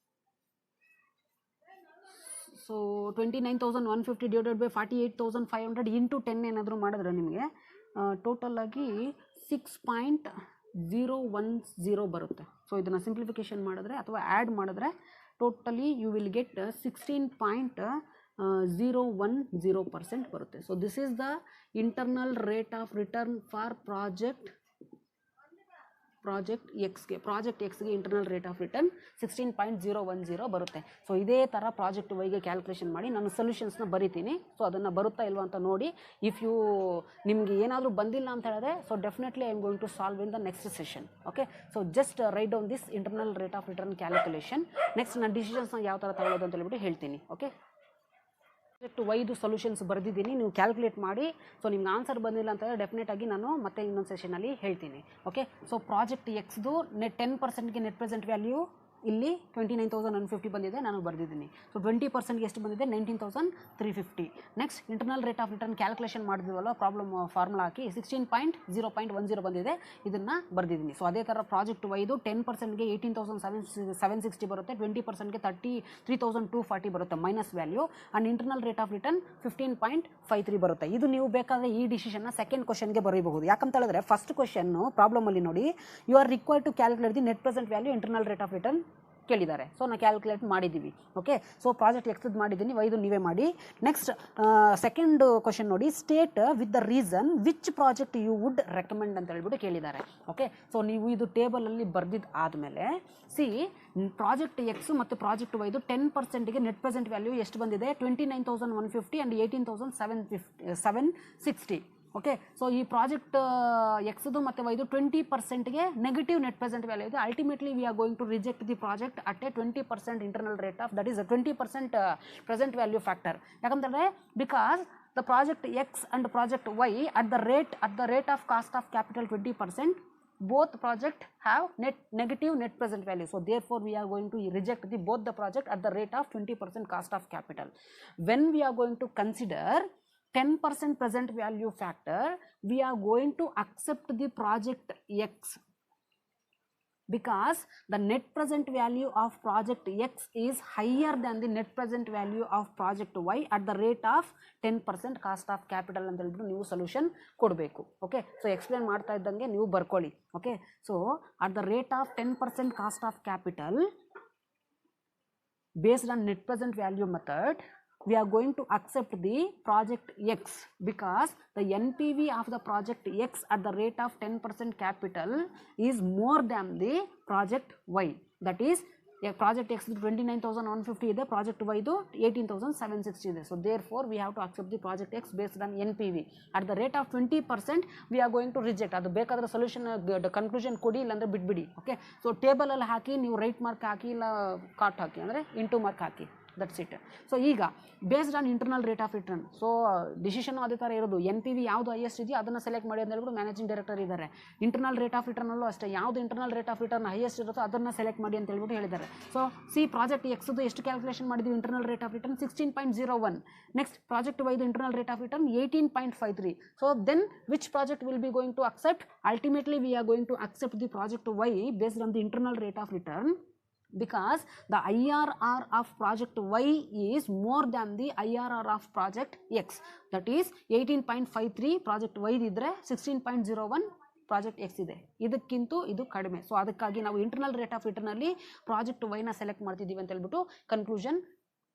ಸೊ 29,150 ಡಿವೈಡೆಡ್ ಬೈ 48,500 ಇಂಟು 10 ಏನಾದರೂ ಮಾಡಿದ್ರೆ ನಿಮಗೆ ಟೋಟಲಾಗಿ 6.010 ಬರುತ್ತೆ. ಸೊ ಇದನ್ನು ಸಿಂಪ್ಲಿಫಿಕೇಶನ್ ಮಾಡಿದ್ರೆ ಅಥವಾ ಆ್ಯಡ್ ಮಾಡಿದ್ರೆ ಟೋಟಲಿ ಯು ವಿಲ್ ಗೆಟ್ 16.010% ಬರುತ್ತೆ. So this is the internal rate of return for project ಎಕ್ಸ್ಗೆ ಇಂಟರ್ನಲ್ ರೇಟ್ ಆಫ್ ರಿಟರ್ನ್ 16.010 ಬರುತ್ತೆ. ಸೊ ಇದೇ ಥರ ಪ್ರಾಜೆಕ್ಟ್ ವೈಗೆ ಕ್ಯಾಲ್ಕುಲೇಷನ್ ಮಾಡಿ ನಾನು ಸೊಲ್ಯೂಷನ್ಸ್ನ ಬರಿತೀನಿ. ಸೊ ಅದನ್ನು ಬರುತ್ತಾ ಇಲ್ವಾ ಅಂತ ನೋಡಿ. ಇಫ್ ಯು ನಿಮಗೆ ಏನಾದರೂ ಬಂದಿಲ್ಲ ಅಂತ ಹೇಳಿದ್ರೆ so definitely I am going to solve in the next session. Okay. So just write down this internal rate of return calculation. Next ನಾನು ಡಿಸಿಷನ್ಸ್ನ ಯಾವ ಥರ ತಗೊಳ್ಳೋದು ಅಂತ ಹೇಳ್ಬಿಟ್ಟು ಹೇಳ್ತೀನಿ. ಓಕೆ. ಪ್ರಾಜೆಕ್ಟ್ ವೈದು ಸೊಲ್ಯೂಷನ್ಸ್ ಬರೆದಿದ್ದೀನಿ, ನೀವು ಕ್ಯಾಲ್ಕುಲೇಟ್ ಮಾಡಿ. ಸೊ ನಿಮ್ಗೆ ಆನ್ಸರ್ ಬಂದಿಲ್ಲ ಅಂತಂದರೆ ಡೆಫಿನೆಟ್ ಆಗಿ ನಾನು ಮತ್ತೆ ಇನ್ನೊಂದು ಸೆಷನಲ್ಲಿ ಹೇಳ್ತೀನಿ. ಓಕೆ. ಸೊ ಪ್ರಾಜೆಕ್ಟ್ ಎಕ್ಸ್ದು 10%ಗೆ ನೆಟ್ ಪ್ರೆಸೆಂಟ್ ವ್ಯಾಲ್ಯೂ ಇಲ್ಲಿ 29,150 ಬಂದಿದೆ, ನಾನು ಬರೆದಿದ್ದೀನಿ. ಸೊ 20%ಗೆ ಎಷ್ಟು ಬಂದಿದೆ? 19,350. Next internal rate of return calculation ಮಾಡಿದ್ವಲ್ಲ ಪ್ರಾಬ್ಲಮ್ ಫಾರ್ಮುಲಾ ಹಾಕಿ 16.010 ಬಂದಿದೆ, ಇದನ್ನು ಬರೆದಿದ್ದೀನಿ. ಸೊ ಅದೇ ಥರ ಪ್ರಾಜೆಕ್ಟ್ ವೈದು 10%ಗೆ 18,760 ಬರುತ್ತೆ, 20%ಗೆ 33,240 ಬರುತ್ತೆ minus value, and internal rate of return 15.53 ಬರುತ್ತೆ. ಇದು ನೀವು ಬೇಕಾದರೆ ಈ ಡಿಸಿಷನ್ನ ಸೆಕೆಂಡ್ ಕ್ವಶನ್ಗೆ ಬರೀಬಹುದು. ಯಾಕಂತ ಹೇಳಿದ್ರೆ ಫಸ್ಟ್ ಕ್ವಶನ್ನು ಪ್ರಾಬ್ಲಮಲ್ಲಿ ನೋಡಿ, you are required to calculate the net present value internal rate of return ಕೇಳಿದ್ದಾರೆ. ಸೊ ನಾವು ಕ್ಯಾಲ್ಕುಲೇಟ್ ಮಾಡಿದ್ದೀವಿ. ಓಕೆ. ಸೊ ಪ್ರಾಜೆಕ್ಟ್ ಎಕ್ಸ್ದು ಮಾಡಿದ್ದೀನಿ, ವೈದು ನೀವೇ ಮಾಡಿ. ನೆಕ್ಸ್ಟ್ ಸೆಕೆಂಡ್ ಕ್ವಶನ್ ನೋಡಿ, state with the reason which project you would recommend ಅಂತ ಹೇಳ್ಬಿಟ್ಟು ಕೇಳಿದ್ದಾರೆ. ಓಕೆ. ಸೊ ನೀವು ಇದು ಟೇಬಲಲ್ಲಿ ಬರೆದಿದ್ದು ಆದಮೇಲೆ ಪ್ರಾಜೆಕ್ಟ್ ಎಕ್ಸ್ ಮತ್ತು ಪ್ರಾಜೆಕ್ಟ್ ವೈದು 10%ಗೆ ನೆಟ್ ಪ್ರೆಸೆಂಟ್ ವ್ಯಾಲ್ಯೂ ಎಷ್ಟು ಬಂದಿದೆ? 29,150 ಆ್ಯಂಡ್ 18,760. ಓಕೆ. ಸೊ ಈ ಪ್ರಾಜೆಕ್ಟ್ ಎಕ್ಸ್ದು ಮತ್ತು ವೈದು 20%ಗೆ ನೆಗೆಟಿವ್ ನೆಟ್ ಪ್ರೆಸೆಂಟ್ ವ್ಯಾಲ್ಯೂ ಇದೆ. Ultimately we are going to reject the project at a 20% internal rate of, that is 20% present value factor. ಯಾಕಂತಂದರೆ because the project X and project Y at the rate of cost of capital 20%, both project have negative net present value. So therefore we are going to reject both the project at the rate of 20% cost of capital. When we are going to consider 10% present value factor, we are going to accept the project X because the net present value of project X is higher than the net present value of project Y at the rate of 10% cost of capital ಅಂತ ಹೇಳ್ಬಿಟ್ಟು ನೀವು ಸೊಲ್ಯೂಷನ್ ಕೊಡಬೇಕು. ಓಕೆ. ಸೊ ಎಕ್ಸ್ಪ್ಲೇನ್ ಮಾಡ್ತಾ ಇದ್ದಂಗೆ ನೀವು ಬರ್ಕೊಳ್ಳಿ. Okay. So at the rate of 10% cost of capital based on net present value method, we are going to accept the project X because the NPV of the project X at the rate of 10% capital is more than the project Y. That is project X 29,150 ಇದೆ, ಪ್ರಾಜೆಕ್ಟ್ ವೈದು 18,760 ಇದೆ. So therefore we have to accept the project X based on NPV at the rate of 20%. We are going to reject. ಅದು ಬೇಕಾದರೆ ಸೊಲ್ಯೂಷನ್ ಕನ್ಕ್ಲೂಷನ್ ಕೊಡಿ, ಇಲ್ಲಾಂದರೆ ಬಿಟ್ಬಿಡಿ. ಓಕೆ. ಸೊ ಟೇಬಲಲ್ಲಿ ಹಾಕಿ ನೀವು ರೈಟ್ ಮಾರ್ಕ್ ಹಾಕಿ, ಇಲ್ಲ ಕಾಟ್ ಹಾಕಿ, ಅಂದರೆ ಇಂಟು ಮಾರ್ಕ್ ಹಾಕಿ, ದಟ್ಸ್ ಇಟ್. ಸೊ ಈಗ based on internal rate of return, so decision ಅದೇ ಥರ ಇರೋದು. NPV ಯಾವುದು ಹೈಯೆಸ್ಟ್ ಇದೆಯೋ ಅದನ್ನು ಸೆಲೆಕ್ಟ್ ಮಾಡಿ ಅಂತ ಹೇಳ್ಬಿಟ್ಟು ಮ್ಯಾನೇಜಿಂಗ್ ಡೈರೆಕ್ಟರ್ ಇದ್ದಾರೆ. ಇಂಟರ್ನಲ್ ರೇಟ್ ಆಫ್ ರಿಟರ್ನಲ್ಲೂ ಅಷ್ಟೇ, ಯಾವುದು internal rate of return highest ಇರುತ್ತೋ ಅದನ್ನು ಸೆಲೆಕ್ಟ್ ಮಾಡಿ ಅಂತ ಹೇಳ್ಬಿಟ್ಟು ಹೇಳಿದ್ದಾರೆ. ಸೊ ಪ್ರಾಜೆಕ್ಟ್ ಎಕ್ಸ್ದು ಎಷ್ಟು ಕ್ಯಾಲ್ಕುಲೇಷನ್ ಮಾಡಿದ್ವಿ? Internal rate of return 16.01. Next project ವೈದು internal rate of return 18.53. So then which project will be going to accept? Ultimately we are going to accept the project Y based on the internal rate of return because the IRR of project Y is more than the IRR of project X. That is 18.53 project Y ಇದ್ದರೆ 16.01 ಪ್ರಾಜೆಕ್ಟ್ ಎಕ್ಸ್ ಇದೆ, ಇದಕ್ಕಿಂತ ಇದು ಕಡಿಮೆ. ಸೊ ಅದಕ್ಕಾಗಿ ನಾವು ಇಂಟರ್ನಲ್ ರೇಟ್ ಆಫ್ ರಿಟರ್ನಲ್ಲಿ ಪ್ರಾಜೆಕ್ಟ್ ವೈನ ಸೆಲೆಕ್ಟ್ ಮಾಡ್ತಿದ್ದೀವಿ ಅಂತ ಹೇಳ್ಬಿಟ್ಟು ಕನ್ಕ್ಲೂಷನ್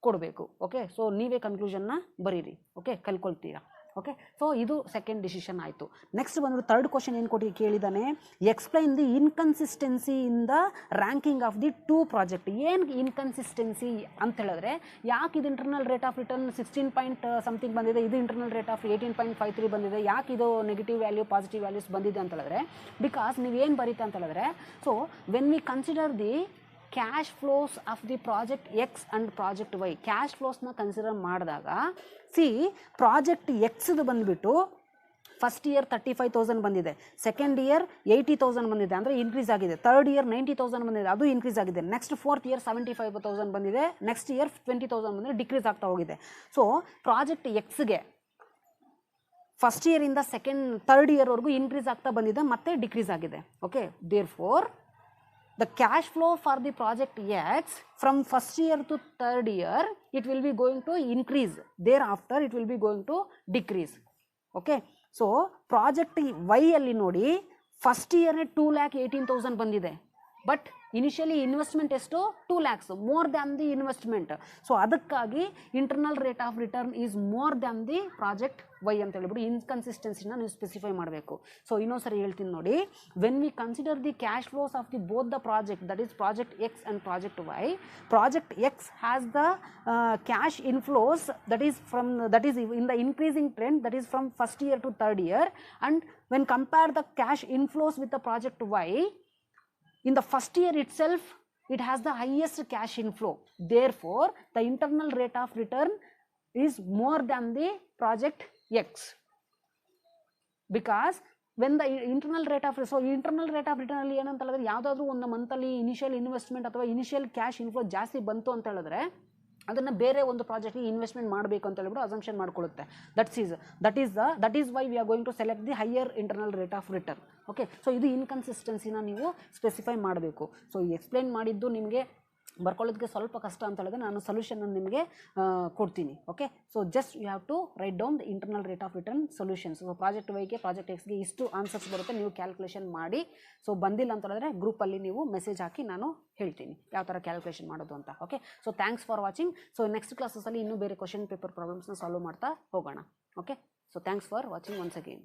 ಕೊಡಬೇಕು. ಓಕೆ. ಸೊ ನೀವೇ ಕನ್ಕ್ಲೂಷನ್ನ ಬರೀರಿ. ಓಕೆ. ಕಲ್ಕೊಳ್ತೀರಾ. ಓಕೆ. ಸೊ ಇದು ಸೆಕೆಂಡ್ ಡಿಸಿಷನ್ ಆಯಿತು. ನೆಕ್ಸ್ಟ್ ಬಂದು ಥರ್ಡ್ ಕ್ವಶನ್ ಏನು ಕೇಳಿದ್ದಾನೆ, explain the inconsistency in the ranking of the two project. ಏನು ಇನ್ಕನ್ಸಿಸ್ಟೆನ್ಸಿ ಅಂತ ಹೇಳಿದ್ರೆ, ಯಾಕೆ ಇದು ಇಂಟರ್ನಲ್ ರೇಟ್ ಆಫ್ ರಿಟರ್ನ್ 16 ಬಂದಿದೆ, ಇದು ಇಂಟರ್ನಲ್ ರೇಟ್ ಆಫ್ 18.53 ಬಂದಿದೆ, ಯಾಕೆ ಇದು ನೆಗೆಟಿವ್ ವ್ಯಾಲ್ಯೂ ಪಾಸಿಟಿವ್ ವ್ಯಾಲ್ಯೂಸ್ ಬಂದಿದೆ ಅಂತ ಹೇಳಿದ್ರೆ, ಬಿಕಾಸ್ ನೀವೇನು ಬರೀತಾ ಅಂತ ಹೇಳಿದ್ರೆ, so when we consider the cash flows of the project X and project Y, cash ಫ್ಲೋಸ್ನ ಕನ್ಸಿಡರ್ ಮಾಡಿದಾಗ ಪ್ರಾಜೆಕ್ಟ್ ಎಕ್ಸ್ದು ಬಂದುಬಿಟ್ಟು ಫಸ್ಟ್ ಇಯರ್ 35,000 ಬಂದಿದೆ, ಸೆಕೆಂಡ್ ಇಯರ್ 80,000 ಬಂದಿದೆ, ಅಂದರೆ ಇನ್ಕ್ರೀಸ್ ಆಗಿದೆ. ಥರ್ಡ್ ಇಯರ್ 90,000 ಬಂದಿದೆ, ಅದು ಇನ್ಕ್ರೀಸ್ ಆಗಿದೆ. ನೆಕ್ಸ್ಟ್ ಫೋರ್ತ್ ಇಯರ್ 75,000 ಬಂದಿದೆ, ನೆಕ್ಸ್ಟ್ ಇಯರ್ 20,000 ಬಂದಿದೆ, ಡಿಕ್ರೀಸ್ ಆಗ್ತಾ ಹೋಗಿದೆ. ಸೊ ಪ್ರಾಜೆಕ್ಟ್ ಎಕ್ಸ್ಗೆ ಫಸ್ಟ್ ಇಯರಿಂದ ಥರ್ಡ್ ಇಯರ್ವರೆಗೂ ಇನ್ಕ್ರೀಸ್ ಆಗ್ತಾ ಬಂದಿದೆ, ಮತ್ತೆ ಡಿಕ್ರೀಸ್ ಆಗಿದೆ. Okay, therefore the cash flow for the project X from first year to third year, it will be going to increase, thereafter it will be going to decrease. Okay, so project Y ಅಲ್ಲಿ ನೋಡಿ ಫಸ್ಟ್ ಇಯರ್ 2,18,000 ಬಂದಿದೆ, ಬಟ್ ಇನಿಷಿಯಲಿ ಇನ್ವೆಸ್ಟ್ಮೆಂಟ್ ಎಷ್ಟು 2 lakhs, more than the investment. So ಅದಕ್ಕಾಗಿ internal rate of return is more than the project Y ಅಂತ ಹೇಳ್ಬಿಟ್ಟು ಇನ್ಕನ್ಸಿಸ್ಟೆನ್ಸಿನ ನೀವು ಸ್ಪೆಸಿಫೈ ಮಾಡಬೇಕು. ಸೊ ಇನ್ನೊಂದು ಸರಿ ಹೇಳ್ತೀನಿ ನೋಡಿ, when we consider the cash flows of the both the project, that is project X and project Y, project X has the cash inflows that is in the increasing trend, that is from first year to third year, and when compare the cash inflows with the project Y, in the first year itself it has the highest cash inflow, therefore the internal rate of return is more than the project X, because when the internal rate of return ಅಲ್ಲಿ ಏನಂತ ಹೇಳಿದ್ರೆ, ಯಾವುದಾದ್ರೂ ಒಂದು ಮಂತಲ್ಲಿ ಇನಿಷಿಯಲ್ ಇನ್ವೆಸ್ಟ್ಮೆಂಟ್ ಅಥವಾ ಇನಿಷಿಯಲ್ ಕ್ಯಾಶ್ ಇನ್ಫ್ಲೋ ಜಾಸ್ತಿ ಬಂತು ಅಂತ ಹೇಳಿದ್ರೆ ಅದನ್ನು ಬೇರೆ ಒಂದು ಪ್ರಾಜೆಕ್ಟ್ಗೆ ಇನ್ವೆಸ್ಟ್ಮೆಂಟ್ ಮಾಡಬೇಕು ಅಂತ ಹೇಳ್ಬಿಟ್ಟು ಅಸಂಪ್ಷನ್ ಮಾಡ್ಕೊಳ್ಳುತ್ತೆ. That is why we are going to select the higher internal rate of return. Okay, so ಇದು ಇನ್ಕನ್ಸಿಸ್ಟೆನ್ಸಿನ ನೀವು ಸ್ಪೆಸಿಫೈ ಮಾಡಬೇಕು. ಸೊ ಎಕ್ಸ್ಪ್ಲೇನ್ ಮಾಡಿದ್ದು ನಿಮಗೆ ಬರ್ಕೊಳ್ಳೋದಕ್ಕೆ ಸ್ವಲ್ಪ ಕಷ್ಟ ಅಂತ ಹೇಳಿದ್ರೆ ನಾನು ಸೊಲ್ಯೂಷನ್ ನಿಮಗೆ ಕೊಡ್ತೀನಿ. Okay, so just you have to write down the internal rate of return solutions. So project ವೈಗೆ ಪ್ರಾಜೆಕ್ಟ್ ಎಕ್ಸ್ಗೆ ಇಷ್ಟು ಆನ್ಸರ್ಸ್ ಬರುತ್ತೆ, ನೀವು ಕ್ಯಾಲ್ಕುಲೇಷನ್ ಮಾಡಿ. ಸೊ ಬಂದಿಲ್ಲ ಅಂತ ಹೇಳಿದ್ರೆ ಗ್ರೂಪಲ್ಲಿ ನೀವು ಮೆಸೇಜ್ ಹಾಕಿ ನಾನು ಹೇಳ್ತೀನಿ ಯಾವ ಥರ ಕ್ಯಾಲ್ಕುಲೇಷನ್ ಮಾಡೋದು ಅಂತ. Okay, so thanks for watching. So next ಕ್ಲಾಸಲ್ಲಿ ಇನ್ನೂ ಬೇರೆ ಕ್ವಶನ್ ಪೇಪರ್ ಪ್ರಾಬ್ಲಮ್ಸ್ನ ಸಾಲ್ವ್ ಮಾಡ್ತಾ ಹೋಗೋಣ. Okay, so thanks for watching once again.